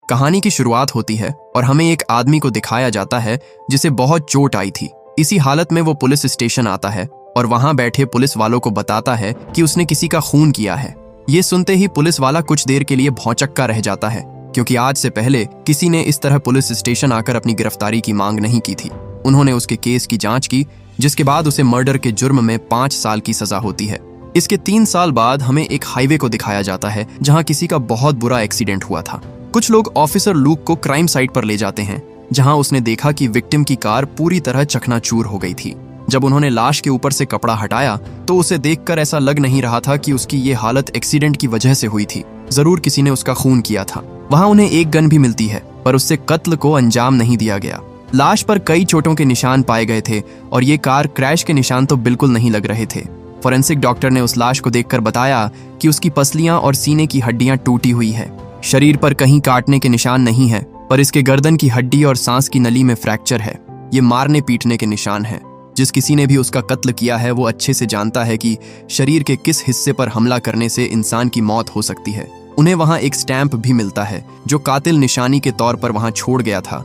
कहानी की शुरुआत होती है और हमें एक आदमी को दिखाया जाता है जिसे बहुत चोट आई थी। इसी हालत में वो पुलिस स्टेशन आता है और वहां बैठे पुलिस वालों को बताता है कि उसने किसी का खून किया है। ये सुनते ही पुलिस वाला कुछ देर के लिए भौंचक्का रह जाता है, क्योंकि आज से पहले किसी ने इस तरह पुलिस स्टेशन आकर अपनी गिरफ्तारी की मांग नहीं की थी। उन्होंने उसके केस की जांच की, जिसके बाद उसे मर्डर के जुर्म में 5 साल की सजा होती है। इसके 3 साल बाद हमें एक हाईवे को दिखाया जाता है जहां किसी का बहुत बुरा एक्सीडेंट हुआ था। कुछ लोग ऑफिसर लूक को क्राइम साइट पर ले जाते हैं, जहां उसने देखा कि विक्टिम की कार पूरी तरह चकनाचूर हो गई थी। जब उन्होंने लाश के ऊपर से कपड़ा हटाया तो उसे देखकर ऐसा लग नहीं रहा था कि उसकी ये हालत एक्सीडेंट की वजह से हुई थी। जरूर किसी ने उसका खून किया था। वहां उन्हें एक गन भी मिलती है, पर उससे कत्ल को अंजाम नहीं दिया गया। लाश पर कई चोटों के निशान पाए गए थे और ये कार क्रैश के निशान तो बिल्कुल नहीं लग रहे थे। फोरेंसिक डॉक्टर ने उस लाश को देखकर बताया कि उसकी पसलियां और सीने की हड्डियां टूटी हुई है। शरीर पर कहीं काटने के निशान नहीं है, पर इसके गर्दन की हड्डी और सांस की नली में फ्रैक्चर है। ये मारने पीटने के निशान है। जिस किसी ने भी उसका कत्ल किया है वो अच्छे से जानता है कि शरीर के किस हिस्से पर हमला करने से इंसान की मौत हो सकती है। उन्हें वहां एक स्टैंप भी मिलता है जो कातिल निशानी के तौर पर वहां छोड़ गया था।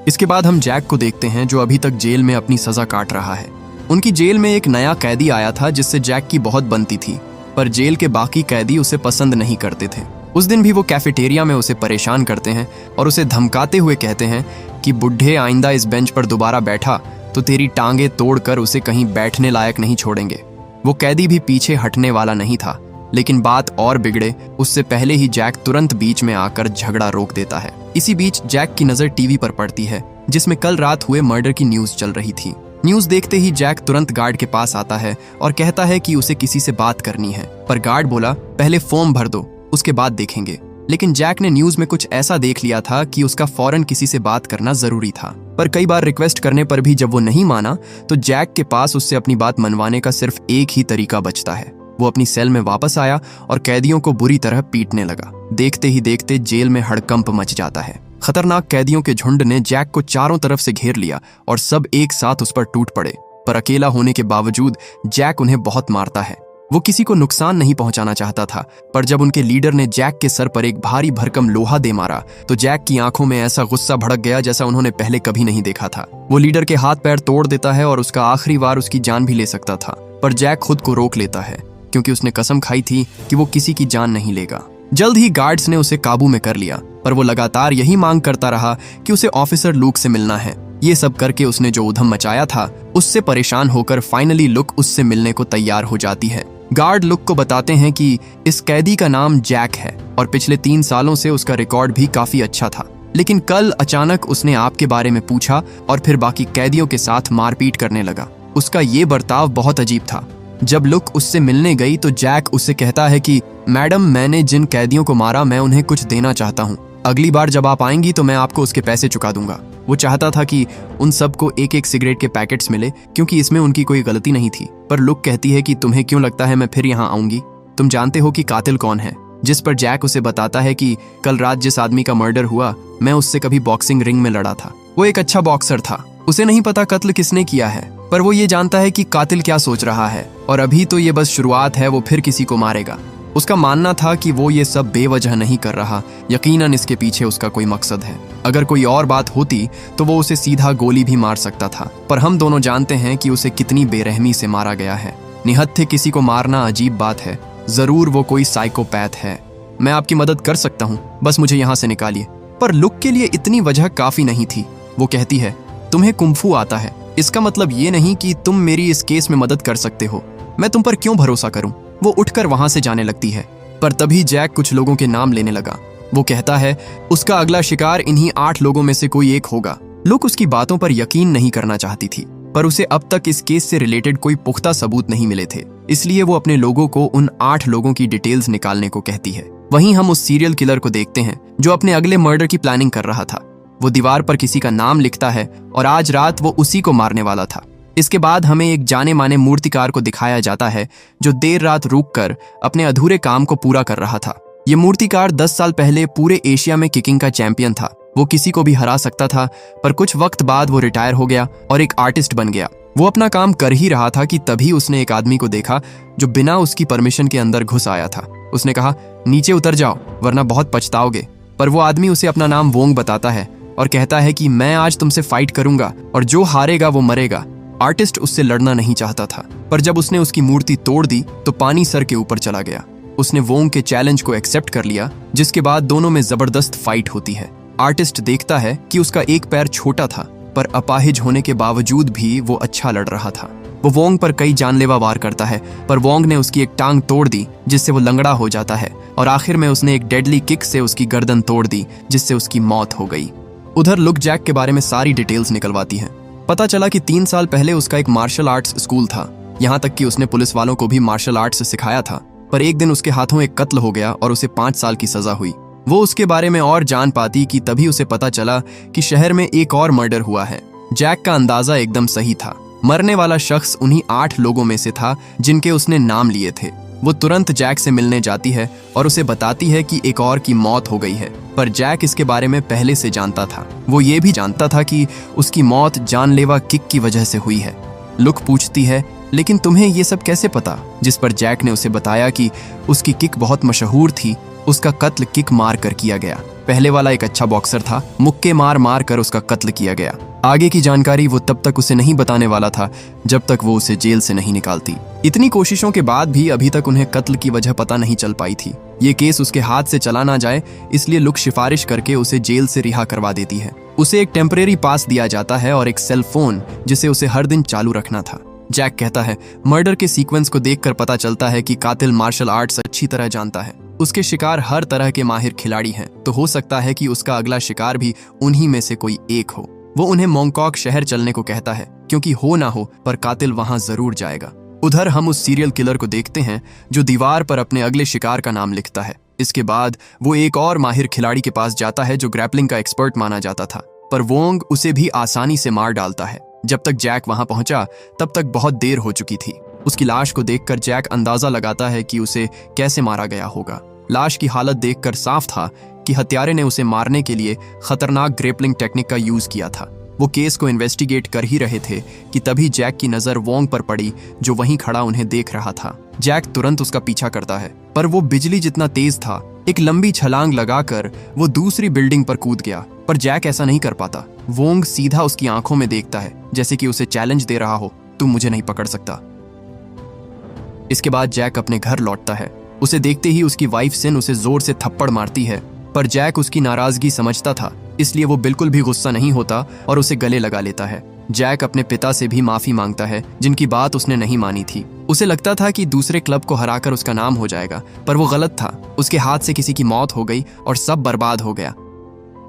इसके बाद हम जैक को देखते हैं, जो अभी तक जेल में अपनी सजा काट रहा है। उनकी जेल में एक नया कैदी आया था जिससे जैक की बहुत बनती थी, पर जेल के बाकी कैदी उसे पसंद नहीं करते थे। उस दिन भी वो कैफेटेरिया में उसे परेशान करते हैं और उसे धमकाते हुए कहते हैं कि बुढ़े, आइंदा इस बेंच पर दोबारा बैठा तो तेरी टांगे तोड़कर उसे कहीं बैठने लायक नहीं छोड़ेंगे। वो कैदी भी पीछे हटने वाला नहीं था, लेकिन बात और बिगड़े उससे पहले ही जैक तुरंत बीच में आकर झगड़ा रोक देता है। इसी बीच जैक की नजर टीवी पर पड़ती है, जिसमें कल रात हुए मर्डर की न्यूज चल रही थी। न्यूज देखते ही जैक तुरंत गार्ड के पास आता है और कहता है कि उसे किसी से बात करनी है, पर गार्ड बोला पहले फॉर्म भर दो, उसके बाद देखेंगे। लेकिन जैक ने न्यूज में कुछ ऐसा देख लिया था कि उसका फौरन किसी से बात करना जरूरी था। पर कई बार रिक्वेस्ट करने पर भी जब वो नहीं माना तो जैक के पास उससे अपनी बात मनवाने का सिर्फ एक ही तरीका बचता है। वो अपनी सेल में वापस आया और कैदियों को बुरी तरह पीटने लगा। देखते ही देखते जेल में हड़कंप मच जाता है। खतरनाक कैदियों के झुंड ने जैक को चारों तरफ से घेर लिया और सब एक साथ उस पर टूट पड़े। पर अकेला होने के बावजूद जैक उन्हें बहुत मारता है। वो किसी को नुकसान नहीं पहुंचाना चाहता था, पर जब उनके लीडर ने जैक के सर पर एक भारी भरकम लोहा दे मारा तो जैक की आंखों में ऐसा गुस्सा भड़क गया जैसा उन्होंने पहले कभी नहीं देखा था। वो लीडर के हाथ पैर तोड़ देता है और उसका आखिरी वार उसकी जान भी ले सकता था, पर जैक खुद को रोक लेता है, क्योंकि उसने कसम खाई थी कि वो किसी की जान नहीं लेगा। जल्द ही गार्ड्स ने उसे काबू में कर लिया, पर वो लगातार यही मांग करता रहा कि उसे ऑफिसर लूक से मिलना है। ये सब करके उसने जो उधम मचाया था उससे परेशान होकर फाइनली लुक उससे मिलने को तैयार हो जाती है। गार्ड लुक को बताते हैं कि इस कैदी का नाम जैक है और पिछले 3 सालों से उसका रिकॉर्ड भी काफी अच्छा था, लेकिन कल अचानक उसने आपके बारे में पूछा और फिर बाकी कैदियों के साथ मारपीट करने लगा। उसका ये बर्ताव बहुत अजीब था। जब लुक उससे मिलने गई तो जैक उससे कहता है कि मैडम, मैंने जिन कैदियों को मारा मैं उन्हें कुछ देना चाहता हूँ। अगली बार जब आप आएंगी तो मैं आपको उसके पैसे चुका दूंगा। वो चाहता था कि उन सबको एक एक सिगरेट के पैकेट्स मिले, क्योंकि इसमें उनकी कोई गलती नहीं थी। पर लुक कहती है कि तुम्हें क्यों लगता है मैं फिर यहाँ आऊंगी? तुम जानते हो कि कातिल कौन है? जिस पर जैक उसे बताता है कि कल रात जिस आदमी का मर्डर हुआ मैं उससे कभी बॉक्सिंग रिंग में लड़ा था। वो एक अच्छा बॉक्सर था। उसे नहीं पता कत्ल किसने किया है, पर वो ये जानता है कि कातिल क्या सोच रहा है, और अभी तो ये बस शुरुआत है, वो फिर किसी को मारेगा। उसका मानना था कि वो ये सब बेवजह नहीं कर रहा, यकीनन इसके पीछे उसका कोई मकसद है। अगर कोई और बात होती तो वो उसे सीधा गोली भी मार सकता था, पर हम दोनों जानते हैं कि उसे कितनी बेरहमी से मारा गया है। निहत्थे किसी को मारना अजीब बात है। जरूर वो कोई साइकोपैथ है। मैं आपकी मदद कर सकता हूँ, बस मुझे यहाँ से निकालिए। पर लुक के लिए इतनी वजह काफी नहीं थी। वो कहती है तुम्हें कुंफू आता है, इसका मतलब ये नहीं कि तुम मेरी इस केस में मदद कर सकते हो। मैं तुम पर क्यों भरोसा करूं? वो उठकर वहां से जाने लगती है, पर तभी जैक कुछ लोगों के नाम लेने लगा। वो कहता है उसका अगला शिकार इन्हीं 8 लोगों में से कोई एक होगा। लुक उसकी बातों पर यकीन नहीं करना चाहती थी, पर उसे अब तक इस केस से रिलेटेड कोई पुख्ता सबूत नहीं मिले थे, इसलिए वो अपने लोगों को उन 8 लोगों की डिटेल्स निकालने को कहती है। वहीं हम उस सीरियल किलर को देखते हैं जो अपने अगले मर्डर की प्लानिंग कर रहा था। वो दीवार पर किसी का नाम लिखता है और आज रात वो उसी को मारने वाला था। इसके बाद हमें एक जाने माने मूर्तिकार को दिखाया जाता है जो देर रात रुककर अपने अधूरे काम को पूरा कर रहा था। ये मूर्तिकार 10 साल पहले पूरे एशिया में किकिंग का चैंपियन था। वो किसी को भी हरा सकता था, पर कुछ वक्त बाद वो रिटायर हो गया और एक आर्टिस्ट बन गया। वो अपना काम कर ही रहा था कि तभी उसने एक आदमी को देखा जो बिना उसकी परमिशन के अंदर घुस आया था। उसने कहा नीचे उतर जाओ वरना बहुत पछताओगे। पर वो आदमी उसे अपना नाम वोंग बताता है और कहता है कि मैं आज तुमसे फाइट करूंगा और जो हारेगा वो मरेगा। आर्टिस्ट उससे लड़ना नहीं चाहता था, पर जब उसने उसकी मूर्ति तोड़ दी तो पानी सर के ऊपर चला गया। उसने वोंग के चैलेंज को एक्सेप्ट कर लिया, जिसके बाद दोनों में जबरदस्त फाइट होती है। आर्टिस्ट देखता है कि उसका एक पैर छोटा था, पर अपाहिज होने के बावजूद भी वो अच्छा लड़ रहा था। वो वोंग पर कई जानलेवा वार करता है, पर वोंग ने उसकी एक टांग तोड़ दी, जिससे वो लंगड़ा हो जाता है, और आखिर में उसने एक डेडली किक से उसकी गर्दन तोड़ दी, जिससे उसकी मौत हो गई। उधर लुक जैक के बारे में सारी डिटेल्स निकलवाती हैं। पता चला कि 3 साल पहले उसका एक मार्शल आर्ट्स स्कूल था, यहाँ तक कि उसने पुलिस वालों को भी मार्शल आर्ट्स सिखाया था। पर एक दिन उसके हाथों एक कत्ल हो गया और उसे 5 साल की सजा हुई। वो उसके बारे में और जान पाती कि तभी उसे पता चला कि शहर में एक और मर्डर हुआ है। जैक का अंदाजा एकदम सही था। मरने वाला शख्स उन्हीं 8 लोगों में से था जिनके उसने नाम लिए थे। वो तुरंत जैक से मिलने जाती है और उसे बताती है कि एक और की मौत हो गई है, पर जैक इसके बारे में पहले से जानता था। वो ये भी जानता था कि उसकी मौत जानलेवा किक की वजह से हुई है। लुक पूछती है, लेकिन तुम्हें ये सब कैसे पता? जिस पर जैक ने उसे बताया कि उसकी किक बहुत मशहूर थी, उसका कत्ल किक मार कर किया गया। पहले वाला एक अच्छा बॉक्सर था, मुक्के मार मार कर उसका कत्ल किया गया। आगे की जानकारी वो तब तक उसे नहीं बताने वाला था जब तक वो उसे जेल से नहीं निकालती। इतनी कोशिशों के बाद भी अभी तक उन्हें कत्ल की वजह पता नहीं चल पाई थी। ये केस उसके हाथ से चला ना जाए, इसलिए लुक सिफारिश करके उसे जेल से रिहा करवा देती है। उसे एक टेम्परेरी पास दिया जाता है और एक सेल फोन, जिसे उसे हर दिन चालू रखना था। जैक कहता है, मर्डर के सीक्वेंस को देखकर पता चलता है कि कातिल मार्शल आर्ट्स अच्छी तरह जानता है। उसके शिकार हर तरह के माहिर खिलाड़ी हैं, तो हो सकता है कि उसका अगला शिकार भी उन्हीं में से कोई एक हो। वो उन्हें मोंगकॉक शहर चलने को कहता है, क्योंकि हो ना हो पर कातिल वहां जरूर जाएगा। उधर हम उस सीरियल किलर को देखते हैं जो दीवार पर अपने अगले शिकार का नाम लिखता है। इसके बाद वो एक और माहिर खिलाड़ी के पास जाता है जो ग्रैपलिंग का एक्सपर्ट माना जाता था, पर वोंग उसे भी आसानी से मार डालता है। जब तक जैक वहां पहुंचा तब तक बहुत देर हो चुकी थी। उसकी लाश को देखकर जैक अंदाजा लगाता है कि उसे कैसे मारा गया होगा। लाश की हालत देखकर साफ था कि हत्यारे ने उसे मारने के लिए खतरनाक ग्रेपलिंग टेक्निक का यूज किया था। वो केस को इन्वेस्टिगेट कर ही रहे थे कि तभी जैक की नजर वोंग पर पड़ी, जो वहीं खड़ा उन्हें देख रहा था। जैक तुरंत उसका पीछा करता है, पर वो बिजली जितना तेज था, एक लंबी छलांग लगाकर वो दूसरी बिल्डिंग पर कूद गया। पर जैक ऐसा नहीं कर पाता। वोंग सीधा उसकी आंखों में देखता है, जैसे कि उसे चैलेंज दे रहा हो, तुम मुझे नहीं पकड़ सकता। इसके बाद जैक अपने घर लौटता है। उसे देखते ही उसकी वाइफ सिन उसे जोर से थप्पड़ मारती है, पर जैक उसकी नाराजगी समझता था, इसलिए वो बिल्कुल भी गुस्सा नहीं होता और उसे गले लगा लेता है। जैक अपने पिता से भी माफी मांगता है, जिनकी बात उसने नहीं मानी थी। उसे लगता था कि दूसरे क्लब को हराकर उसका नाम हो जाएगा, पर वो गलत था। उसके हाथ से किसी की मौत हो गई और सब बर्बाद हो गया।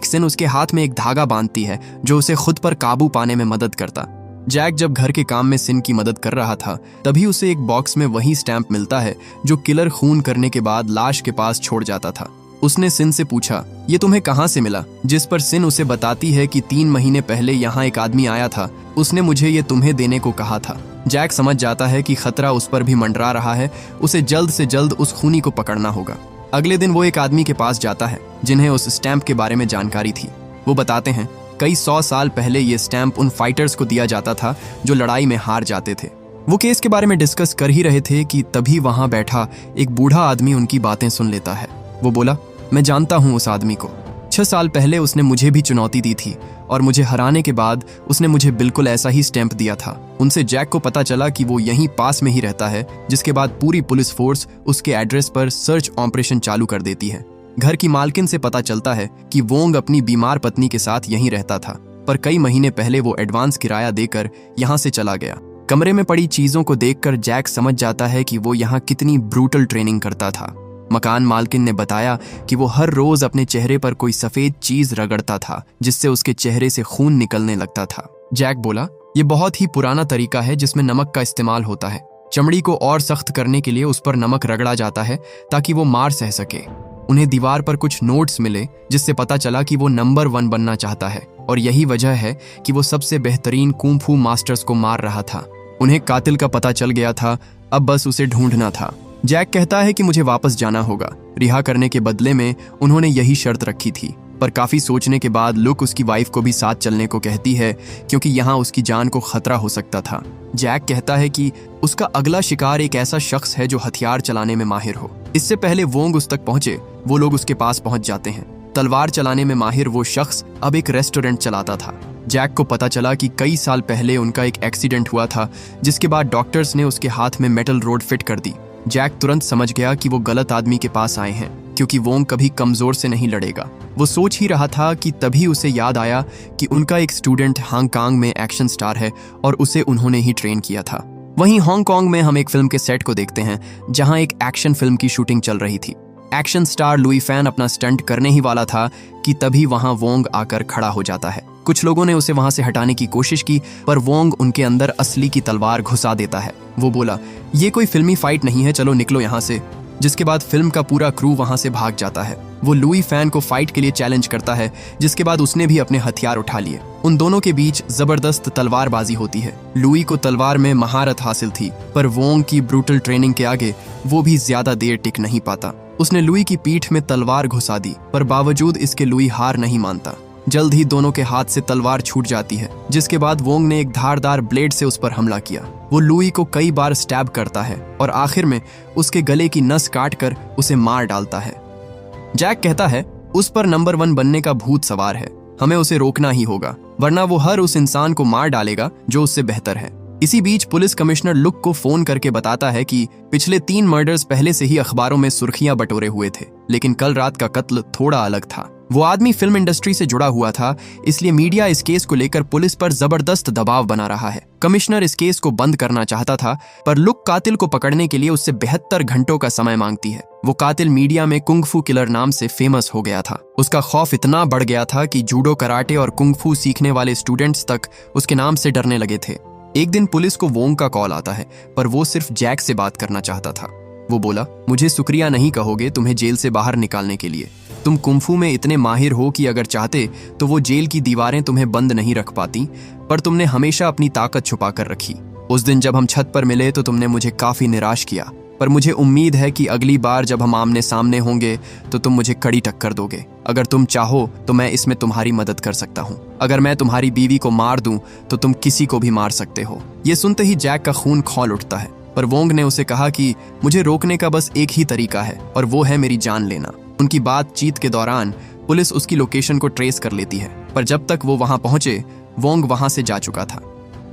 सिन उसके हाथ में एक धागा बांधती है जो उसे खुद पर काबू पाने में मदद करता। जैक जब घर के काम में सिन की मदद कर रहा था, तभी उसे एक बॉक्स में वही स्टैंप मिलता है जो किलर खून करने के बाद लाश के पास छोड़ जाता था। उसने सिन से पूछा, ये तुम्हें कहाँ से मिला? जिस पर सिन उसे बताती है कि 3 महीने पहले यहाँ एक आदमी आया था, उसने मुझे ये तुम्हें देने को कहा था। जैक समझ जाता है कि खतरा उस पर भी मंडरा रहा है, उसे जल्द से जल्द उस खूनी को पकड़ना होगा। अगले दिन वो एक आदमी के पास जाता है जिन्हें उस स्टैंप के बारे में जानकारी थी। वो बताते हैं कई 100 साल पहले ये स्टैंप उन फाइटर्स को दिया जाता था जो लड़ाई में हार जाते थे। वो केस के बारे में डिस्कस कर ही रहे थे कि तभी वहां बैठा एक बूढ़ा आदमी उनकी बातें सुन लेता है। वो बोला, मैं जानता हूं उस आदमी को। 6 साल पहले उसने मुझे भी चुनौती दी थी और मुझे हराने के बाद उसने मुझे बिल्कुल ऐसा ही स्टैंप दिया था। उनसे जैक को पता चला कि वो यहीं पास में ही रहता है, जिसके बाद पूरी पुलिस फोर्स उसके एड्रेस पर सर्च ऑपरेशन चालू कर देती है। घर की मालकिन से पता चलता है कि वोंग अपनी बीमार पत्नी के साथ यहीं रहता था, पर कई महीने पहले वो एडवांस किराया देकर यहाँ से चला गया। कमरे में पड़ी चीजों को देखकर जैक समझ जाता है कि वो यहाँ कितनी ब्रूटल ट्रेनिंग करता था। मकान मालकिन ने बताया कि वो हर रोज अपने चेहरे पर कोई सफेद चीज रगड़ता था, जिससे उसके चेहरे से खून निकलने लगता था। जैक बोला, ये बहुत ही पुराना तरीका है जिसमें नमक का इस्तेमाल होता है। चमड़ी को और सख्त करने के लिए उस पर नमक रगड़ा जाता है ताकि वो मार सह सके। उन्हें दीवार पर कुछ नोट्स मिले जिससे पता चला कि वो नंबर 1 बनना चाहता है और यही वजह है कि वो सबसे बेहतरीन कुंफू मास्टर्स को मार रहा था। उन्हें कातिल का पता चल गया था, अब बस उसे ढूंढना था। जैक कहता है कि मुझे वापस जाना होगा। रिहा करने के बदले में उन्होंने यही शर्त रखी थी, पर काफी सोचने के बाद लुक उसकी वाइफ को भी साथ चलने को कहती है क्योंकि यहाँ उसकी जान को खतरा हो सकता था। जैक कहता है कि उसका अगला शिकार एक ऐसा शख्स है जो हथियार चलाने में माहिर हो। इससे पहले वोंग उस तक पहुंचे, वो लोग उसके पास पहुंच जाते हैं। तलवार चलाने में माहिर वो शख्स अब एक रेस्टोरेंट चलाता था। जैक को पता चला कि कई साल पहले उनका एक एक्सीडेंट हुआ था, जिसके बाद डॉक्टर्स ने उसके हाथ में मेटल रोड फिट कर दी। जैक तुरंत समझ गया कि वो गलत आदमी के पास आए हैं, क्योंकि वोंग कभी कमजोर से नहीं लड़ेगा। वो सोच ही रहा था कि तभी उसे याद आया कि उनका एक स्टूडेंट हांगकांग में एक्शन स्टार है और उसे उन्होंने ही ट्रेन किया था। वहीं हांगकांग में हम एक फिल्म के सेट को देखते हैं, जहां एक एक्शन फिल्म की शूटिंग चल रही थी। एक्शन स्टार लुई फैन अपना स्टंट करने ही वाला था कि तभी वहां वोंग आकर खड़ा हो जाता है। कुछ लोगों ने उसे वहां से हटाने की कोशिश की, पर वोंग उनके अंदर असली की तलवार घुसा देता है। वो बोला, ये कोई फिल्मी फाइट नहीं है, चलो निकलो यहाँ से। जिसके बाद फिल्म का पूरा क्रू वहां से भाग जाता है। वो लुई फैन को फाइट के लिए चैलेंज करता है, जिसके बाद उसने भी अपने हथियार उठा लिए। उन दोनों के बीच जबरदस्त तलवारबाजी होती है। लुई को तलवार में महारत हासिल थी, पर वोंग की ब्रूटल ट्रेनिंग के आगे वो भी ज्यादा देर टिक नहीं पाता। उसने लुई की पीठ में तलवार घुसा दी, पर बावजूद इसके लुई हार नहीं मानता। जल्द ही दोनों के हाथ से तलवार छूट जाती है, जिसके बाद वोंग ने एक धारदार ब्लेड से उस पर हमला किया। वो लुई को कई बार स्टैब करता है और आखिर में उसके गले की नस काट कर उसे मार डालता है। जैक कहता है, उस पर नंबर 1 बनने का भूत सवार है, हमें उसे रोकना ही होगा, वरना वो हर उस इंसान को मार डालेगा जो उससे बेहतर है। इसी बीच पुलिस कमिश्नर लुक को फोन करके बताता है कि पिछले 3 मर्डर्स पहले से ही अखबारों में सुर्खियां बटोरे हुए थे, लेकिन कल रात का कत्ल थोड़ा अलग था। वो आदमी फिल्म इंडस्ट्री से जुड़ा हुआ था, इसलिए मीडिया इस केस को लेकर पुलिस पर जबरदस्त दबाव बना रहा है। कमिश्नर इस केस को बंद करना चाहता था, पर लुक कातिल को पकड़ने के लिए उससे 72 घंटों का समय मांगती है। वो कातिल मीडिया में कुंग-फू किलर नाम से फेमस हो गया था। उसका खौफ इतना बढ़ गया था कि जूडो, कराटे और कुंग-फू सीखने वाले स्टूडेंट्स तक उसके नाम से डरने लगे थे। एक दिन पुलिस को वोंग का कॉल आता है, पर वो सिर्फ जैक से बात करना चाहता था। वो बोला, मुझे शुक्रिया नहीं कहोगे तुम्हें जेल से बाहर निकालने के लिए। तुम कुंफू में इतने माहिर हो कि अगर चाहते तो वो जेल की दीवारें तुम्हें बंद नहीं रख पाती, पर तुमने हमेशा अपनी ताकत छुपा कर रखी। उस दिन जब हम छत पर मिले तो तुमने मुझे काफी निराश किया, पर मुझे उम्मीद है कि अगली बार जब हम आमने सामने होंगे तो तुम मुझे कड़ी टक्कर दोगे। अगर तुम चाहो तो मैं इसमें तुम्हारी मदद कर सकता हूँ। अगर मैं तुम्हारी बीवी को मार दूं तो तुम किसी को भी मार सकते हो। ये सुनते ही जैक का खून खौल उठता है, पर वोंग ने उसे कहा कि मुझे रोकने का बस एक ही तरीका है, और वो है मेरी जान लेना। उनकी बातचीत के दौरान पुलिस उसकी लोकेशन को ट्रेस कर लेती है, पर जब तक वो वहां पहुंचे वोंग वहां से जा चुका था।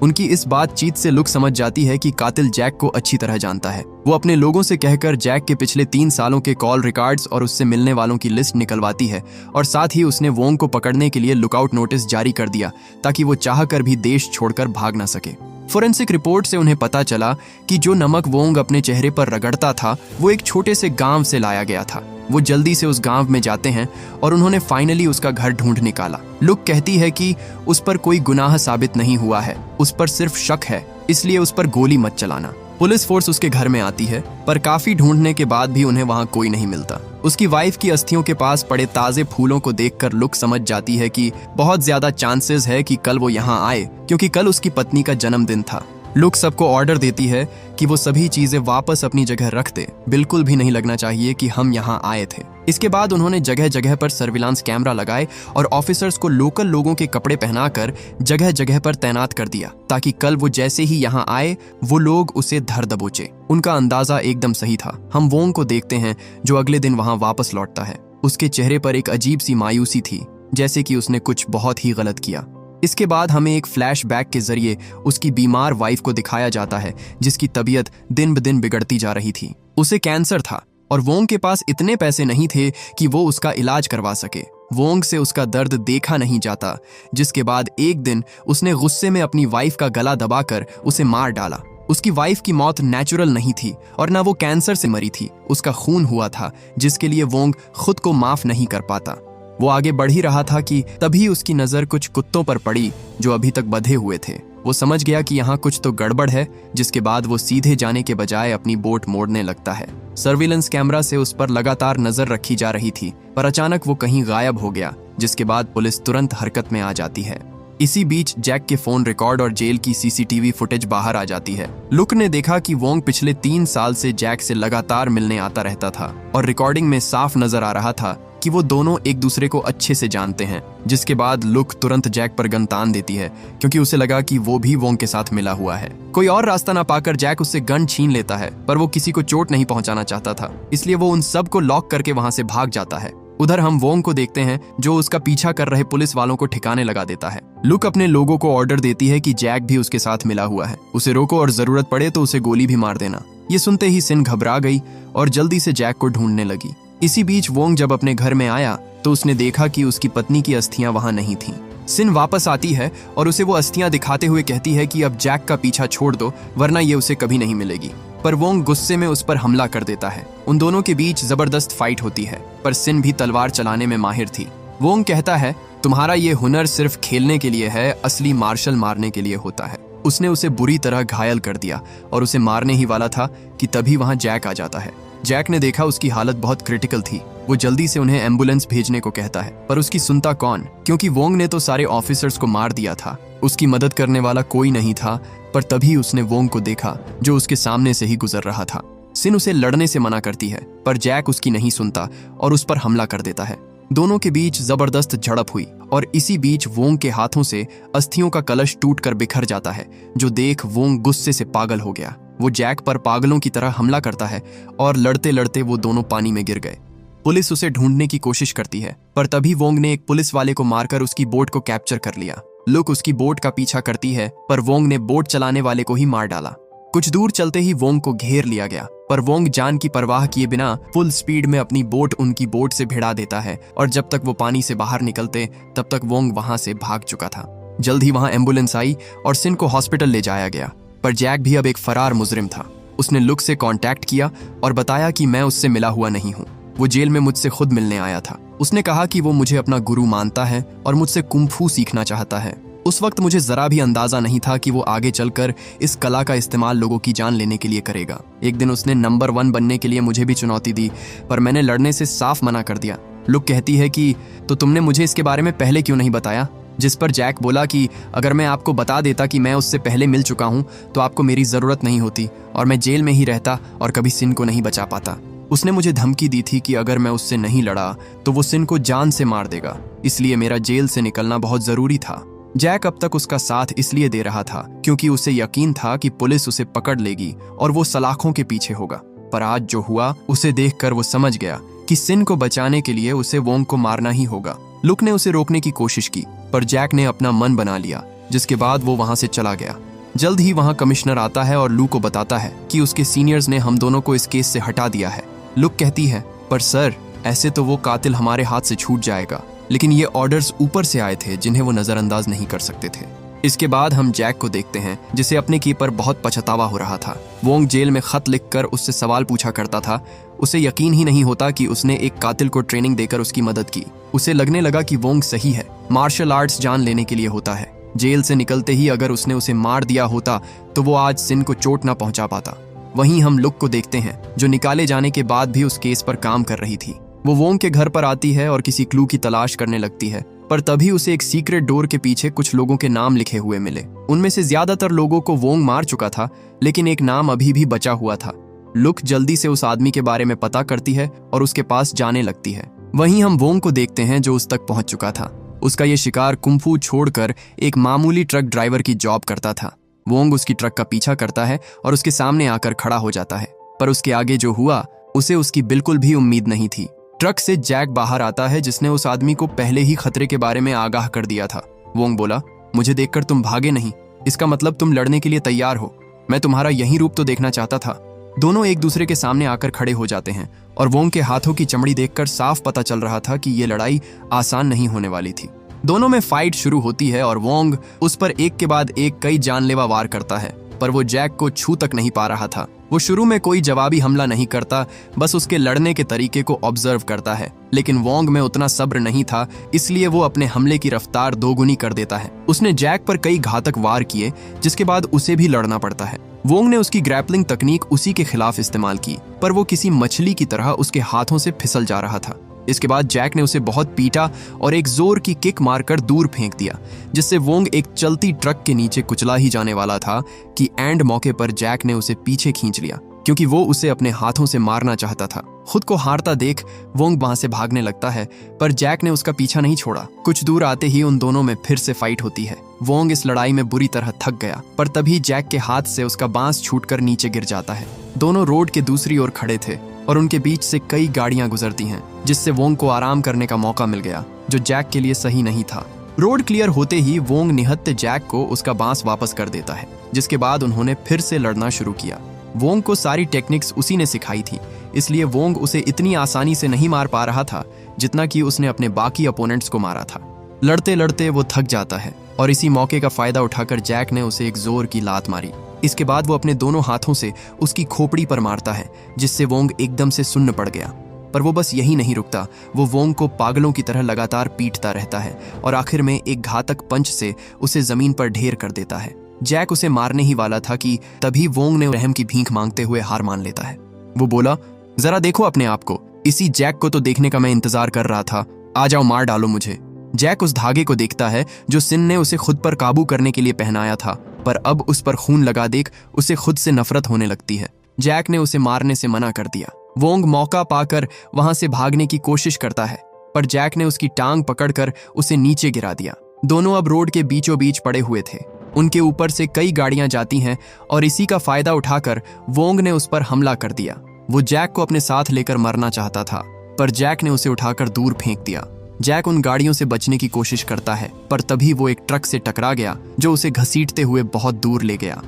उनकी इस बातचीत से लुक समझ जाती है कि कातिल जैक को अच्छी तरह जानता है। वो अपने लोगों से कहकर जैक के पिछले 3 सालों के कॉल रिकॉर्ड्स और उससे मिलने वालों की लिस्ट निकलवाती है, और साथ ही उसने वोंग को पकड़ने के लिए लुकआउट नोटिस जारी कर दिया ताकि वो चाहकर भी देश छोड़कर भाग ना सके। फोरेंसिक रिपोर्ट से उन्हें पता चला कि जो नमक वोंग अपने चेहरे पर रगड़ता था वो एक छोटे से गांव से लाया गया था। वो जल्दी से उस गांव में जाते हैं और उन्होंने फाइनली उसका घर ढूंढ निकाला। लुक कहती है कि उस पर कोई गुनाह साबित नहीं हुआ है, उस पर सिर्फ शक है, इसलिए उस पर गोली मत चलाना। पुलिस फोर्स उसके घर में आती है, पर काफी ढूंढने के बाद भी उन्हें वहां कोई नहीं मिलता। उसकी वाइफ की अस्थियों के पास पड़े ताजे फूलों को देखकर लुक समझ जाती है कि बहुत ज्यादा चांसेस है कि कल वो यहाँ आए, क्योंकि कल उसकी पत्नी का जन्मदिन था। लुक सबको ऑर्डर देती है कि वो सभी चीजें वापस अपनी जगह रख दे, बिल्कुल भी नहीं लगना चाहिए कि हम यहाँ आए थे। इसके बाद उन्होंने जगह जगह पर सर्विलांस कैमरा लगाए और ऑफिसर्स को लोकल लोगों के कपड़े पहनाकर जगह जगह पर तैनात कर दिया, ताकि कल वो जैसे ही यहाँ आए वो लोग उसे धर दबोचे। उनका अंदाजा एकदम सही था। हम वोंग को देखते हैं जो अगले दिन वहां वापस लौटता है। उसके चेहरे पर एक अजीब सी मायूसी थी, जैसे कि उसने कुछ बहुत ही गलत किया। इसके बाद हमें एक फ्लैशबैक के जरिए उसकी बीमार वाइफ को दिखाया जाता है, जिसकी तबीयत दिन ब दिन बिगड़ती जा रही थी। उसे कैंसर था और वोंग के पास इतने पैसे नहीं थे कि वो उसका इलाज करवा सके। वोंग से उसका दर्द देखा नहीं जाता, जिसके बाद एक दिन उसने गुस्से में अपनी वाइफ का गला दबाकर उसे मार डाला। उसकी वाइफ की मौत नेचुरल नहीं थी और ना वो कैंसर से मरी थी, उसका खून हुआ था, जिसके लिए वोंग खुद को माफ नहीं कर पाता। वो आगे बढ़ ही रहा था कि तभी उसकी नजर कुछ कुत्तों पर पड़ी जो अभी तक बंधे हुए थे। वो समझ गया कि यहाँ कुछ तो गड़बड़ है, जिसके बाद वो सीधे जाने के बजाय अपनी बोट मोड़ने लगता है। सर्विलेंस कैमरा से उस पर लगातार नजर रखी जा रही थी, पर अचानक वो कहीं गायब हो गया, जिसके बाद पुलिस तुरंत हरकत में आ जाती है। इसी बीच जैक के फोन रिकॉर्ड और जेल की सीसीटीवी फुटेज बाहर आ जाती है। लुक ने देखा कि वोंग पिछले 3 साल से जैक से लगातार मिलने आता रहता था और रिकॉर्डिंग में साफ नजर आ रहा था कि वो दोनों एक दूसरे को अच्छे से जानते हैं। जिसके बाद लुक तुरंत जैक पर गन तान देती है, क्योंकि उसे लगा कि वो भी वोंग के साथ मिला हुआ है। कोई और रास्ता ना पाकर जैक उससे गन छीन लेता है, पर वो किसी को चोट नहीं पहुंचाना चाहता था, इसलिए वो उन सब को लॉक करके वहां से भाग जाता है। उधर हम वोंग को देखते हैं जो उसका पीछा कर रहे पुलिस वालों को ठिकाने लगा देता है। लुक अपने लोगों को ऑर्डर देती है कि जैक भी उसके साथ मिला हुआ है, उसे रोको और जरूरत पड़े तो उसे गोली भी मार देना। ये सुनते ही सिन घबरा गई और जल्दी से जैक को ढूंढने लगी। इसी बीच वोंग जब अपने घर में आया तो उसने देखा कि उसकी पत्नी की अस्थियां वहां नहीं थीं। सिन वापस आती है और उसे वो अस्थियां दिखाते हुए कहती है कि अब जैक का पीछा छोड़ दो वरना ये उसे कभी नहीं मिलेगी। पर वोंग गुस्से में उस पर हमला कर देता है। उन दोनों के बीच जबरदस्त फाइट होती है, पर सिन भी तलवार चलाने में माहिर थी। वोंग कहता है, तुम्हारा ये हुनर सिर्फ खेलने के लिए है, असली मार्शल मारने के लिए होता है। उसने उसे बुरी तरह घायल कर दिया और उसे मारने ही वाला था कि तभी वहां जैक आ जाता है। जैक ने देखा उसकी हालत बहुत क्रिटिकल थी। वो जल्दी से उन्हें एम्बुलेंस भेजने को कहता है, पर उसकी सुनता कौन, क्योंकि वोंग ने तो सारे ऑफिसर्स को मार दिया था। उसकी मदद करने वाला कोई नहीं था। पर तभी उसने वोंग को देखा जो उसके सामने से ही गुजर रहा था। सिन उसे लड़ने से मना करती है, पर जैक उसकी नहीं सुनता और उस पर हमला कर देता है। दोनों के बीच जबरदस्त झड़प हुई और इसी बीच वोंग के हाथों से अस्थियों का कलश टूटकर बिखर जाता है, जो देख वोंग गुस्से से पागल हो गया। वो जैक पर पागलों की तरह हमला करता है और लड़ते लड़ते वो दोनों पानी में गिर गए। पुलिस उसे ढूंढने की कोशिश करती है, पर तभी वोंग ने एक पुलिस वाले को मारकर उसकी बोट को कैप्चर कर लिया। लुक उसकी बोट का पीछा करती है, पर वोंग ने बोट चलाने वाले को ही मार डाला। कुछ दूर चलते ही वोंग को घेर लिया गया, पर वोंग जान की परवाह किए बिना फुल स्पीड में अपनी बोट उनकी बोट से भिड़ा देता है और जब तक वो पानी से बाहर निकलते तब तक वोंग वहां से भाग चुका था। जल्द ही वहां एम्बुलेंस आई और सिन को हॉस्पिटल ले जाया गया, पर जैक भी अब एक फरार मुजरिम था। उसने लुक से कांटेक्ट किया और बताया कि मैं उससे मिला हुआ नहीं हूँ, वो जेल में मुझसे खुद मिलने आया था। उसने कहा कि वो मुझे अपना गुरु मानता है और मुझसे कुंफू सीखना चाहता है। उस वक्त मुझे जरा भी अंदाजा नहीं था कि वो आगे चलकर इस कला का इस्तेमाल लोगों की जान लेने के लिए करेगा। एक दिन उसने नंबर 1 बनने के लिए मुझे भी चुनौती दी, पर मैंने लड़ने से साफ मना कर दिया। लुक कहती है कि तो तुमने मुझे इसके बारे में पहले क्यों नहीं बताया? जिस पर जैक बोला कि अगर मैं आपको बता देता कि मैं उससे पहले मिल चुका हूँ तो आपको मेरी जरूरत नहीं होती और मैं जेल में ही रहता और कभी सिन को नहीं बचा पाता। उसने मुझे धमकी दी थी कि अगर मैं उससे नहीं लड़ा तो वो सिन को जान से मार देगा, इसलिए मेरा जेल से निकलना बहुत जरूरी था। जैक अब तक उसका साथ इसलिए दे रहा था क्योंकि उसे यकीन था कि पुलिस उसे पकड़ लेगी और वो सलाखों के पीछे होगा। पर आज जो हुआ उसे देखकर वो समझ गया कि सिन को बचाने के लिए उसे वोंग को मारना ही होगा। लुक ने उसे रोकने की कोशिश की, पर जैक ने अपना मन बना लिया, जिसके बाद वो वहां से चला गया। जल्द ही वहां कमिश्नर आता है और लू को बताता है कि उसके सीनियर्स ने हम दोनों को इस केस से हटा दिया है। लुक कहती है, पर सर ऐसे तो वो कातिल हमारे हाथ से छूट जाएगा, लेकिन ये ऑर्डर्स ऊपर से आए थे जिन्हें वो नजरअंदाज नहीं कर सकते थे। इसके बाद हम जैक को देखते हैं जिसे अपने की पर बहुत पछतावा हो रहा था। वोंग जेल में खत लिखकर उससे सवाल पूछा करता था। उसे यकीन ही नहीं होता कि उसने एक कातिल को ट्रेनिंग देकर उसकी मदद की। उसे लगने लगा कि वोंग सही है, मार्शल आर्ट्स जान लेने के लिए होता है। जेल से निकलते ही अगर उसने उसे मार दिया होता तो वो आज सिन को चोट ना पहुंचा पाता। वहीं हम लुक को देखते हैं जो निकाले जाने के बाद भी उस केस पर काम कर रही थी। वो वोंग के घर पर आती है और किसी क्लू की तलाश करने लगती है, पर तभी उसे एक सीक्रेट डोर के पीछे कुछ लोगों के नाम लिखे हुए मिले। उनमें से ज्यादातर लोगों को वोंग मार चुका था, लेकिन एक नाम अभी भी बचा हुआ था। लुक जल्दी से उस आदमी के बारे में पता करती है और उसके पास जाने लगती है। वहीं हम वोंग को देखते हैं जो उस तक पहुंच चुका था। उसका ये शिकार कुंफू छोड़कर एक मामूली ट्रक ड्राइवर की जॉब करता था। वोंग उसकी ट्रक का पीछा करता है और उसके सामने आकर खड़ा हो जाता है, पर उसके आगे जो हुआ उसे उसकी बिल्कुल भी उम्मीद नहीं थी। ट्रक से जैक बाहर आता है जिसने उस आदमी को पहले ही खतरे के बारे में आगाह कर दिया था। वोंग बोला, मुझे देखकर तुम भागे नहीं, इसका मतलब तुम लड़ने के लिए तैयार हो। मैं तुम्हारा यही रूप तो देखना चाहता था। दोनों एक दूसरे के सामने आकर खड़े हो जाते हैं और वोंग के हाथों की चमड़ी देखकर साफ पता चल रहा था कि ये लड़ाई आसान नहीं होने वाली थी। दोनों में फाइट शुरू होती है और वोंग उस पर एक के बाद एक कई जानलेवा वार करता है, पर वो जैक को छू तक नहीं पा रहा था। वो शुरू में कोई जवाबी हमला नहीं करता, बस उसके लड़ने के तरीके को ऑब्जर्व करता है। लेकिन वोंग में उतना सब्र नहीं था, इसलिए वो अपने हमले की रफ्तार दोगुनी कर देता है। उसने जैक पर कई घातक वार किए, जिसके बाद उसे भी लड़ना पड़ता है। वोंग ने उसकी ग्रैपलिंग तकनीक उसी के खिलाफ इस्तेमाल की, पर वो किसी मछली की तरह उसके हाथों से फिसल जा रहा था। इसके बाद जैक ने उसे बहुत पीटा और एक जोर की किक मारकर दूर फेंक दिया, जिससे वोंग एक चलती ट्रक के नीचे कुचला ही जाने वाला था कि एंड मौके पर जैक ने उसे पीछे खींच लिया, क्योंकि वो उसे अपने हाथों से मारना चाहता था। खुद को हारता देख वोंग वहां से भागने लगता है, पर जैक ने उसका पीछा नहीं छोड़ा। कुछ दूर आते ही उन दोनों में फिर से फाइट होती है। वोंग इस लड़ाई में बुरी तरह थक गया, पर तभी जैक के हाथ से उसका बांस छूटकर नीचे गिर जाता है। दोनों रोड के दूसरी ओर खड़े थे और उनके बीच से कई गाड़ियां गुजरती हैं, जिससे वोंग को आराम करने का मौका मिल गया, जो जैक के लिए सही नहीं था। रोड क्लियर होते ही वोंग निहत्थे जैक को उसका बांस वापस कर देता है, जिसके बाद उन्होंने फिर से लड़ना शुरू किया। वोंग को सारी टेक्निक्स उसी ने सिखाई थी, इसलिए वोंग उसे इतनी आसानी से नहीं मार पा रहा था जितना कि उसने अपने बाकी अपोनेंट्स को मारा था। लड़ते लड़ते वो थक जाता है और इसी मौके का फायदा उठाकर जैक ने उसे एक जोर की लात मारी। इसके बाद वो अपने दोनों हाथों से उसकी खोपड़ी पर मारता है, जिससे वोंग एकदम से सुन्न पड़ गया। पर वो बस यही नहीं रुकता, वो वोंग को पागलों की तरह लगातार पीटता रहता है और आखिर में एक घातक पंच से उसे जमीन पर ढेर कर देता है। जैक उसे मारने ही वाला था कि तभी वोंग ने रहम की भीख मांगते हुए हार मान लेता है। वो बोला, जरा देखो अपने आप को, इसी जैक को तो देखने का मैं इंतजार कर रहा था, आ जाओ मार डालो मुझे। जैक उस धागे को देखता है जो सिन ने उसे खुद पर काबू करने के लिए पहनाया था, पर अब उस पर खून लगा देख उसे खुद से नफरत होने लगती है। जैक ने उसे मारने से मना कर दिया। वोंग मौका पाकर वहां से भागने की कोशिश करता है, पर जैक ने उसकी टांग पकड़कर उसे नीचे गिरा दिया। दोनों अब रोड के बीचों बीच पड़े हुए थे। उनके ऊपर से कई गाड़ियां जाती हैं और इसी का फायदा उठाकर वोंग ने उस पर हमला कर दिया। वो जैक को अपने साथ लेकर मरना चाहता था, पर जैक ने उसे उठाकर दूर फेंक दिया। जैक उन गाड़ियों से बचने की कोशिश करता है, पर तभी वो एक ट्रक से टकरा गया जो उसे घसीटते हुए बहुत दूर ले गया।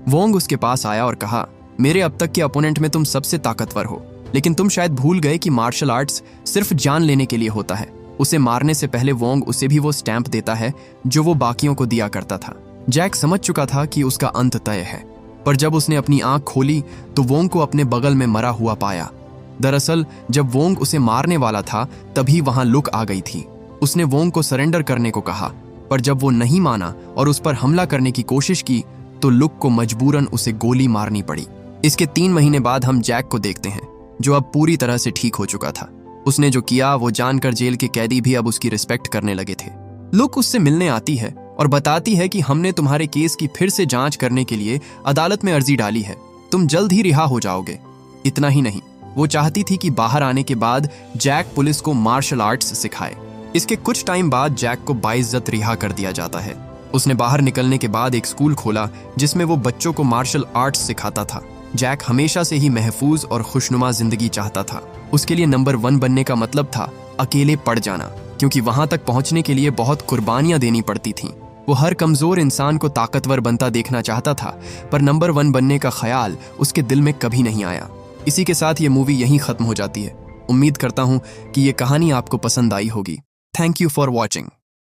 वोंग उसके पास आया और कहा, मेरे अब तक के अपोनेंट में तुम सबसे ताकतवर हो, लेकिन तुम शायद भूल गए कि मार्शल आर्ट्स सिर्फ जान लेने के लिए होता है। उसे मारने से पहले वोंग उसे भी वो स्टैंप देता है जो वो बाकियों को दिया करता था। जैक समझ चुका था कि उसका अंत तय है, पर जब उसने अपनी आंख खोली तो वोंग को अपने बगल में मरा हुआ पाया। दरअसल जब वोंग उसे मारने वाला था तभी वहां लुक आ गई थी। उसने वोंग को सरेंडर करने को कहा, पर जब वो नहीं माना और उस पर हमला करने की कोशिश की तो लुक को मजबूरन उसे गोली मारनी पड़ी। इसके 3 महीने बाद हम जैक को देखते हैं, जो अब पूरी तरह से ठीक हो चुका था। उसने जो किया वो जानकर जेल के कैदी भी अब उसकी रिस्पेक्ट करने लगे थे। लुक उससे मिलने आती है और बताती है कि हमने तुम्हारे केस की फिर से जांच करने के लिए अदालत में अर्जी डाली है, तुम जल्द ही रिहा हो जाओगे। इतना ही नहीं, वो चाहती थी कि बाहर आने के बाद जैक पुलिस को मार्शल आर्ट्स सिखाए। इसके कुछ टाइम बाद जैक को बाइज्जत रिहा कर दिया जाता है। उसने बाहर निकलने के बाद एक स्कूल खोला जिसमें वो बच्चों को मार्शल आर्ट्स सिखाता था। जैक हमेशा से ही महफूज और खुशनुमा जिंदगी चाहता था। उसके लिए नंबर 1 बनने का मतलब था अकेले पड़ जाना, क्योंकि वहां तक पहुंचने के लिए बहुत कुर्बानियां देनी पड़ती थीं। वो हर कमजोर इंसान को ताकतवर बनता देखना चाहता था, पर नंबर 1 बनने का ख्याल उसके दिल में कभी नहीं आया। इसी के साथ ये मूवी यहीं खत्म हो जाती है। उम्मीद करता हूं कि ये कहानी आपको पसंद आई होगी। Thank you for watching.